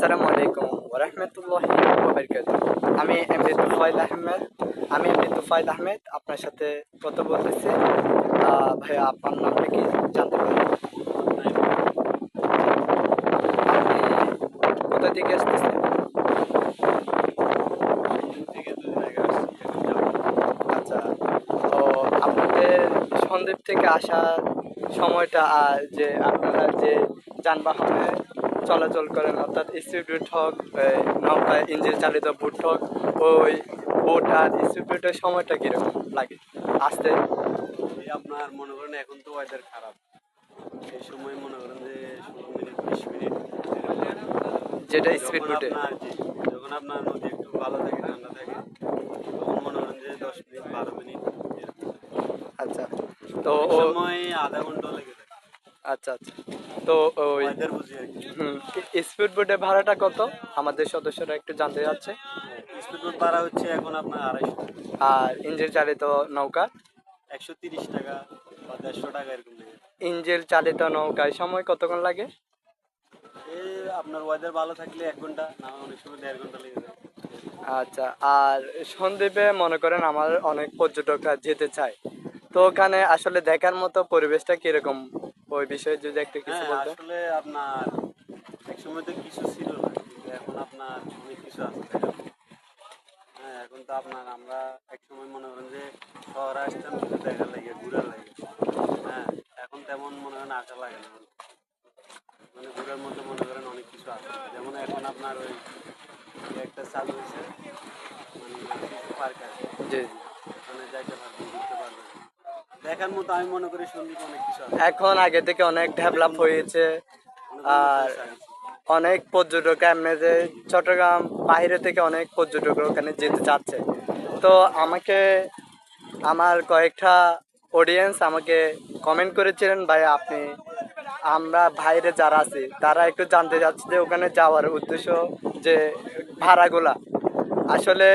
আসসালামু আলাইকুম ওয়া রাহমাতুল্লাহি ওয়া বারাকাতুহু। আমি এমডি তুফাইল আহমেদ আপনার সাথে কথা বলতেছি। ভাইয়া আপনার নামটা কি জানতে পারি? আপনি কোথা থেকে আসতেছেন? আচ্ছা, তো আপনাদের সন্দ্বীপ থেকে আসার সময়টা আর যে আপনারা যে যানবাহনে চলাচল করেন অর্থাৎ স্পিড হোক, নৌকায় ইঞ্জিন চালিত বোট হোক, ওই বোট আর স্পিডের সময়টা কিরকম লাগে আসতে? এই আপনার মনে করেন এখন তো ওয়েদার খারাপ, এই সময় মনে করেন যে 16 মিনিট 20 মিনিট যেটা স্পিড যখন বোটে। আপনার যখন আপনার নদী একটু ভালো থাকে ঠান্ডা থাকে তখন মনে করেন যে 10 মিনিট 12 মিনিট এরকম। আচ্ছা, তো অনেক ও সময় আধা ঘন্টা লেগে থাকে, আচ্ছা আচ্ছা, তো ওই ওয়েদার বুঝি আর কি। স্পিড বোটের ভাড়াটা কত আমাদের সদস্যরা একটু জানতে যাচ্ছে? স্পিড বোট ভাড়া হচ্ছে এখন আপনার 250 টাকা, আর ইঞ্জিন চালিত নৌকা? 130 টাকা বা 150 টাকা এরকম লেগে যায়। ইঞ্জিন চালিত নৌকায় সময় কতক্ষণ লাগে? এই আপনার ওয়েদার ভালো থাকলে 1 ঘন্টা, না অনেক সময় 1.5 ঘন্টা লেগে যায়। আচ্ছা, আর সন্দ্বীপে মনে করেন আমার অনেক পর্যটকরা যেতে চায়, তো ওখানে আসলে দেখার মতো পরিবেশটা কিরকম, ওই বিষয়ে যদি একটু কিছু হ্যাঁ বলতেন। আসলে আপনার একসময় তো কিছু ছিল না, কিন্তু এখন আপনার অনেক কিছু আছে দেখার মতো। হ্যাঁ এখন তো আপনার আমরা একসময় মনে করেন যে শহরে আসতাম কিছু দেখার লাগে ঘুরার লাগে। হ্যাঁ এখন তেমন মনে করেন আসা লাগে না, মানে ঘুরার মতো মনে করেন অনেক কিছু আছে, যেমন এখন আপনার ওই একটা চালু হয়েছে, মানে শিশু পার্ক আছে, জি জি। ওখানে যাইতে পারবেন ঘুরতে পারবেন দেখার মতো। আমি মনে করি সন্দীপ অনেক কিছু আছে, এখন আগে থেকে অনেক ডেভেলপ হয়েছে। অনেক উন্নত আর হয়েছে আগে থেকে। অনেক পর্যটক এমনি যে চট্টগ্রাম বাইরে থেকে অনেক পর্যটক ওখানে যেতে চাচ্ছে। তো আমাকে আমার কয়েকটা অডিয়েন্স আমাকে কমেন্ট করেছিলেন, ভাই আপনি, আমরা বাইরে যারা আছি তারা একটু জানতে চাচ্ছে যে ওখানে যাওয়ার উদ্দেশ্য, যে ভাড়াগুলা আসলে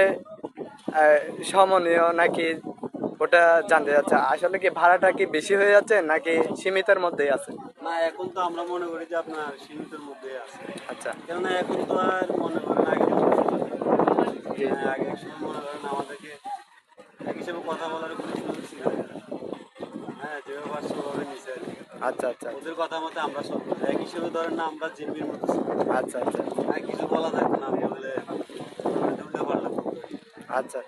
আহ, সমনীয় নাকি, ওটা জানতে চাচ্ছে। আসলে কি ভাড়াটা কি বেশি হয়ে যাচ্ছে নাকি সীমিতের মধ্যেই আছে? না এখন তো আমরা মনে করি যে আপনার সীমিতের মধ্যে আছে, আচ্ছা। কেননা এখন তো আর মনে করেন আগে যেমন সুযোগ নেই। জি জি। হ্যাঁ আগে একসময় মনে করেন আমাদেরকে এক হিসেবে কথা বলার কোনো সুযোগ ছিল না। হ্যাঁ যেভাবে পারছে ওভাবে নিচে আর কি। আচ্ছা আচ্ছা ওদের কথা মতো আমরা চলবো, এক হিসেবে ধরেন না আমরা জিম্মির মতো ছিল। আচ্ছা আচ্ছা হ্যাঁ কিছু বলা থাকতো না বললে উল্টো পাল্টা বলতো। আচ্ছা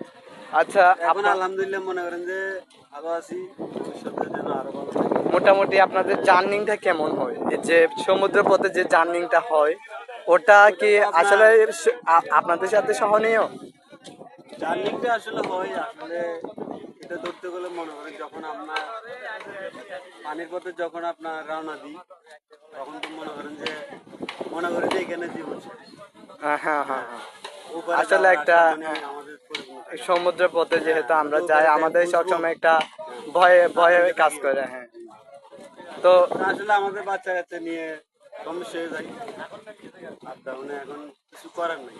আচ্ছা। এখন আপনার আলহামদুলিল্লাহ মনে করেন যে ভালো আছি, ভবিষ্যতে যেন আরো ভালো থাকি। মোটামুটি আপনাদের জার্নিংটা কেমন হয়, এই যে সমুদ্র পথে যে জার্নিংটা হয় ওটা ওটা কি তো আপনার আসলে আপনাদের সাথে সহনীয়? জার্নিংটা আসলে হয় আসলে, এটা ধরতে গেলে মনে করেন যখন আপনার পানির পথে যখন আপনার রওনা দিই তখন তো মনে করেন যে এখানে জীবন শেষ। হ্যাঁ হ্যাঁ হ্যাঁ হ্যাঁ হ্যাঁ। ওপারে আসলে যাওয়ার একটা আশা মানে আমাদের পরিপূর্ণ থাকে না। সমুদ্র পথে হ্যাঁ যেহেতু আমরা আমরা তো যাই, ওপারে যাই আমাদের বুঝবো। সবসময় একটা হ্যাঁ ভয়ে ভয়ে আতঙ্কে কাজ থাকি আর করে। কি। হ্যাঁ, তো তা আসলে আমাদের বাচ্চা কাচ্চা নিয়ে সমস্যা হয়ে যায়, আর তাহলে এখন কিছু করার নেই।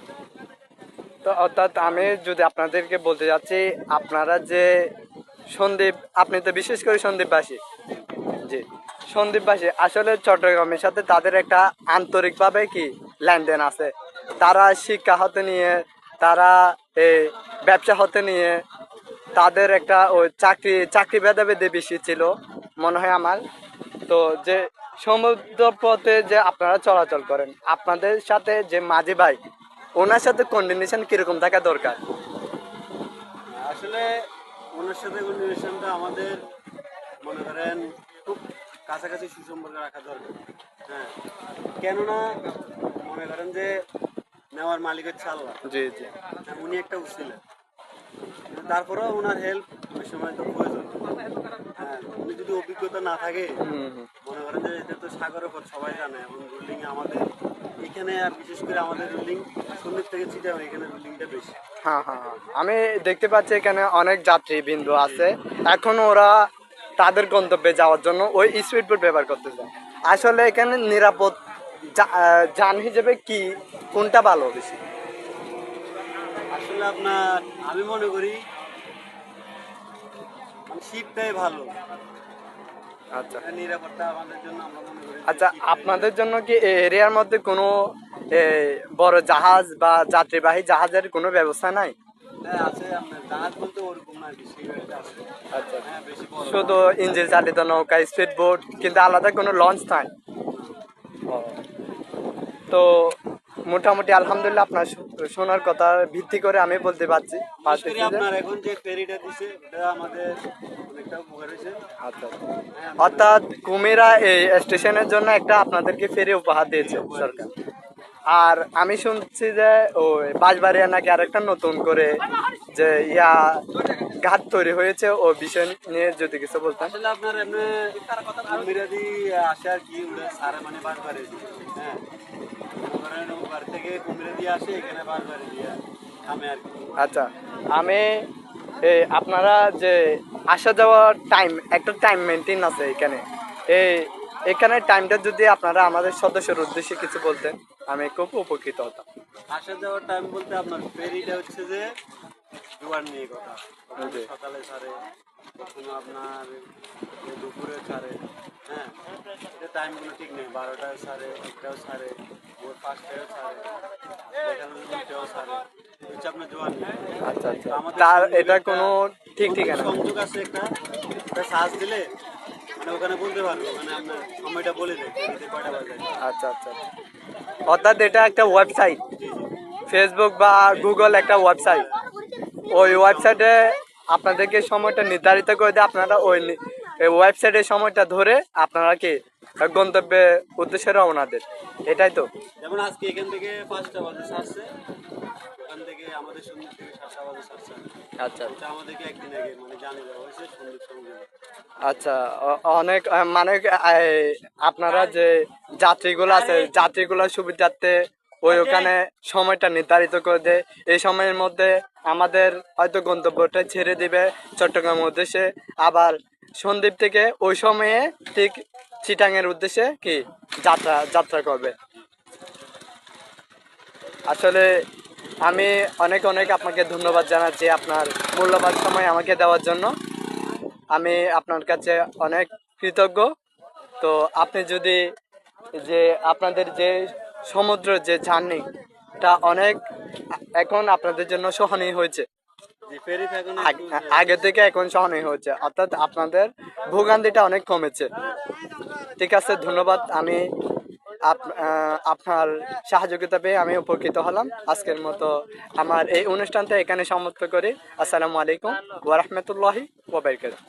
তো অর্থাৎ আমি যদি আপনাদেরকে বলতে যাচ্ছি, আপনারা যে সন্দ্বীপ, আপনি তো বিশেষ করে সন্দ্বীপবাসী, জি, সন্দ্বীপবাসী আসলে চট্টগ্রামের সাথে তাদের একটা আন্তরিকভাবে কি লেনদেন আছে। তারা শিক্ষা হতে নিয়ে, তারা এই ব্যবসা হতে নিয়ে, তাদের একটা ওই চাকরি ভেদাভেদে বেশি ছিল মনে হয় আমার। তো যে সমুদ্র পথে যে আপনারা চলাচল করেন, আপনাদের সাথে যে মাঝি ভাই, ওনার সাথে কন্ডিনেশন কিরকম থাকা দরকার? আসলে ওনার সাথে রিলেশনটা আমাদের মনে করেন খুব কাছাকাছি সুসম্পর্ক রাখা দরকার। হ্যাঁ কেননা মনে করেন যে নেওয়ার মালিক হচ্ছে আল্লাহ। জি জি। হ্যাঁ, উনি একটা উছিলা, কিন্তু তারপরেও ওনার হেল্প ওই সময় তো প্রয়োজন। হ্যাঁ উনি যদি অভিজ্ঞতা না থাকে, হুম হুম। মনে করেন যে এটা তো সাগরের পথ সবাই জানে, এবং রুলিং আমাদের এখানে আর বিশেষ করে আমাদের রুলিং সন্দ্বীপ থেকে চিটাগাং এখানে রুলিংটা বেশি। হ্যাঁ হ্যাঁ হ্যাঁ, আমি দেখতে পাচ্ছি এখানে অনেক যাত্রী বিন্দু জি আছে। এখন ওরা তাদের গন্তব্যে যাওয়ার জন্য ওই স্পিড বোট ব্যবহার করতেছে। আসলে এখানে নিরাপদ যান হিসেবে কি কোনটা ভালো বেশি? আসলে আপনার আমি মনে করি মানে শিপটাই ভালো, আচ্ছা নিরাপত্তা আমাদের জন্য আমরা মনে করি যে আচ্ছা, ঠিক আপনাদের জন্য কি এই এরিয়ার মধ্যে কোনো এ, বড় জাহাজ বা যাত্রীবাহী জাহাজের কোনো ব্যবস্থা নাই? হ্যাঁ আছে, আপনার জাহাজ বলতে ওরকম না, কি সিগারেট আছে। আচ্ছা, হ্যাঁ বেশি বড় না। শুধু ইঞ্জিন চালিত নৌকা, স্পিড বোট, কিন্তু আলাদা কোনো লঞ্চ নাই। ও, তো মোটামুটি আলহামদুলিল্লাহ আপনার শোনার কথা ভিত্তি করে আমি বলতে পারছি বিশেষ করে পারতেছি যে আপনার এখন যে ফেরিটা দিছে ওটা আমাদের অনেকটা উপকার হয়েছে। আচ্ছা আচ্ছা। হ্যাঁ অর্থাৎ কুমিরা এই স্টেশনের জন্য একটা আপনাদেরকে ফেরি উপহার দিয়েছে সরকার। আর আমি শুনছি যে ওই বাঁশবাড়িয়া নাকি আরেকটা নতুন করে যে ঘাট তৈরি হয়েছে, ও বিষয় নিয়ে যদি কিছু বলতেন। আসলে আপনার এমনি কুমিরাদি আসে আর কি, ওটা সারা মানে বারবারে হ্যাঁ মনে করেন ওবার থেকে কুমিরাদি আসে এখানে বারবারে দিয়ে থামে আর কি। আচ্ছা, আমি আপনারা যে আসা যাওয়ার টাইম, একটা টাইম মেনটেন আছে এখানে, এই এখানে টাইমটা যদি আপনারা আমাদের সদস্যের উদ্দেশ্যে কিছু বলতেন আমি খুব উপকৃত হতাম। আসা যাওয়ার টাইম বলতে আপনার ফেরিটা হচ্ছে যে জোয়ার নিয়ে কথা, কখনো জি। সকালে ছাড়ে, কখনো আপনার দুপুরে ছাড়ে। হ্যাঁ এটা টাইমগুলো ঠিক নেই, 12টায় ছাড়ে, 1টাও ছাড়ে, ভোর 5টায়ও ছাড়ে, দেখানো 2টাও ছাড়ে, হচ্ছে আপনার জোয়ার নিয়ে। আচ্ছা আচ্ছা, আমাদের তার সংযোগ এটা একটা- কোনো ঠিক ঠিকানা নেই। সংযোগ আছে একটা, ওটা সার্চ দিলে মানে ওখানে বলতে পারবো, মানে আপনার সময়টা বলে দেয় ফেরিতে কয়টা বাজে। আচ্ছা আচ্ছা, অর্থাৎ এটা একটা ওয়েবসাইট, জি জি ফেসবুক বা গুগল একটা ওয়েবসাইট, ওই ওয়েবসাইটে আপনাদেরকে সময়টা নির্ধারিত করে দিয়ে আপনারা ওই ওয়েবসাইটের সময়টা ধরে আপনারা কি গন্তব্যে উদ্দেশ্যে রওনা দেন, এটাই তো? যেমন আজকে এখান থেকে 5টা বাজে ছাড়ছে, ওখান থেকে আমাদের সন্ধ্যা থেকে 7টা বাজে ছাড়ছে। আচ্ছা ওটা আমাদেরকে একদিন আগে মানে জানিয়ে দেওয়া হয়েছে সন্ধ্যের সঙ্গে। আচ্ছা, অনেক মানে আপনারা যে যাত্রীগুলো আছে, যাত্রীগুলোর সুবিধার্থে ওই ওখানে সময়টা নির্ধারিত করে দেয়, এই সময়ের মধ্যে আমাদের হয়তো গন্তব্যটা ছেড়ে দিবে চট্টগ্রামের উদ্দেশ্যে, আবার সন্দ্বীপ থেকে ওই সময়ে ঠিক চিটাঙের উদ্দেশ্যে কি যাত্রা করবে। আসলে আমি অনেক অনেক আপনাকে ধন্যবাদ জানাচ্ছি আপনার মূল্যবান সময় আমাকে দেওয়ার জন্য। আমি আপনার কাছে অনেক কৃতজ্ঞ। তো আপনি যদি যে আপনাদের যে সমুদ্র যে জার্নিটা অনেক এখন আপনাদের জন্য সহনীয় হয়েছে, যে ফেরি থাকুন আগে থেকে এখন সহনীয় হয়েছে, অর্থাৎ আপনাদের ভোগান্তিটা অনেক কমেছে। ঠিক আছে, ধন্যবাদ। আমি আপনার সহযোগিতা পেয়ে আমি উপকৃত হলাম। আজকের মতো আমার এই অনুষ্ঠানটা এখানে সমাপ্ত করি। আসসালামু আলাইকুম ওয়া রাহমাতুল্লাহি ওয়া বারাকাতুহু।